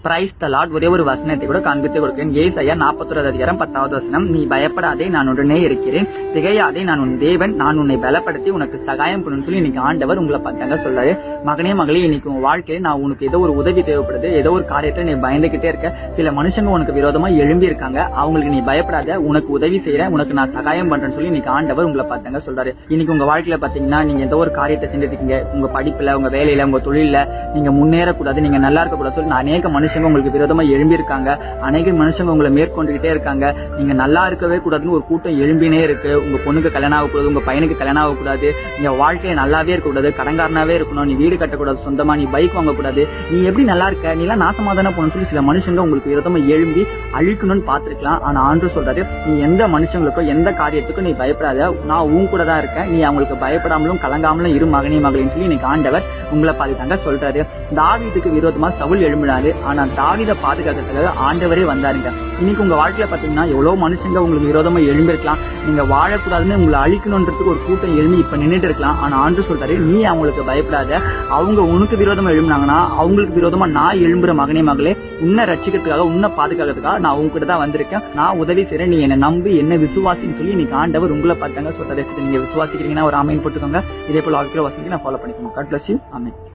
Praise the Lord. ஒரே ஒரு வசனத்தை கூட காண்பித்து கொடுக்கிறேன். ஏசாயா 41:10 நீ பயப்படாதே, நான் உடனே இருக்கிறேன், திகையாதே, நான் உன் தேவன், நான் உன்னை பலப்படுத்தி உனக்கு சகாயம் பண்ணணும்னு சொல்லி இன்னைக்கு ஆண்டவர் உங்களை பார்த்தாங்க சொல்றாரு. மகனே மகளே, இன்னைக்கு உன் வாழ்க்கையில நான் உனக்கு ஏதோ ஒரு உதவி தேவைப்படுது, ஏதோ ஒரு காரியத்தை நீ பயந்துகிட்டே இருக்க, சில மனுஷங்க உனக்கு விரோதமா எழும்பி இருக்காங்க, அவங்களுக்கு நீ பயப்படாத, உனக்கு உதவி செய்யறேன், உனக்கு நான் சகாயம் பண்றேன்னு சொல்லி இன்னைக்கு ஆண்டவர் உங்களை பார்த்தாங்க சொல்றாரு. இன்னைக்கு உங்க வாழ்க்கையில பாத்தீங்கன்னா நீங்க ஏதோ ஒரு காரியத்தை செஞ்சுட்டு இருக்கீங்க, உங்க படிப்புல, உங்க வேலையில, உங்க தொழில நீங்க முன்னேறக்கூடாது, நீங்க நல்லா இருக்கக்கூடாது சொல்லி அநேக மனுஷங்க உங்களுக்கு விரோதமா எழும்பி இருக்காங்க, அநேக மனுஷங்க உங்களை மேற்கொண்டுகிட்டே இருக்காங்க. நீங்க நல்லா இருக்கவே கூடாதுன்னு ஒரு கூட்டம் எழும்பினே இருக்கு. உங்க பொண்ணுக்கு கல்யாணம் ஆகக்கூடாது, உங்க பையனுக்கு கல்யாணம் ஆகக்கூடாது, நீங்க வாழ்க்கையை நல்லாவே இருக்கக்கூடாது, கடன்காரனாவே இருக்கணும், நீ வீடு கட்டக்கூடாது, சொந்தமா நீ பைக் வாங்கக்கூடாது, நீ எப்படி நல்லா இருக்க, நீ எல்லாம் நாசமா தானே போகணும்னு சொல்லி சில மனுஷங்க உங்களுக்கு விரோதமா எழும்பி அழிக்கணும்னு பாத்துருக்கலாம். ஆனா ஆண்டு சொல்றாரு, நீ எந்த மனுஷங்களுக்கோ எந்த காரியத்துக்கும் நீ பயப்படாத, நான் உன் கூட தான் இருக்கேன், நீ அவங்களுக்கு பயப்படாமலும் கலங்காமலும் இரு மகனே மகளின்னு சொல்லி இன்னைக்கு ஆண்டவர் உங்களை பாதுகாங்க சொல்றாரு. தாவீதுக்கு விரோதமா சவுல் எழும்பினாரு, ஆனா தாவீதை பாதுகாக்கிறதுக்காக ஆண்டவரே வந்தாருங்க. இன்னைக்கு உங்க வாழ்க்கையில பாத்தீங்கன்னா எவ்வளவு மனுஷங்க உங்களுக்கு விரோதமா எழும்பிருக்கலாம், நீங்க வாழக்கூடாதுன்னு உங்களை அழிக்கணும்ன்றதுக்கு ஒரு கூட்டம் எழும்பி இப்ப நின்றுட்டு இருக்கலாம். ஆனா ஆண்டு சொல்றாரு, நீ அவங்களுக்கு பயப்படாத, அவங்க உனக்கு விரோதமா எழும்பினாங்கன்னா அவங்களுக்கு விரோதமா நான் எழும்புற மகனே மகளே, உன்னை ரட்சிக்கிறதுக்காக, உன்னை பாதுகாக்கிறதுக்காக நான் உங்ககிட்ட தான் வந்திருக்கேன், நான் உதவி செய்றேன், நீ என்னை நம்பி என்ன விசுவாசின்னு சொல்லி இன்னைக்கு ஆண்டவர் உங்களை பார்த்தாங்க சொல்றாரு. நீங்க விசுவாசிக்கிறீங்கன்னா ஒரு ஆமைன்னு போட்டுக்கோங்க. இதே போல வாழ்க்கையில வசதி நான் ஃபாலோ பண்ணிக்கோங்க. God bless you. ஆமென்.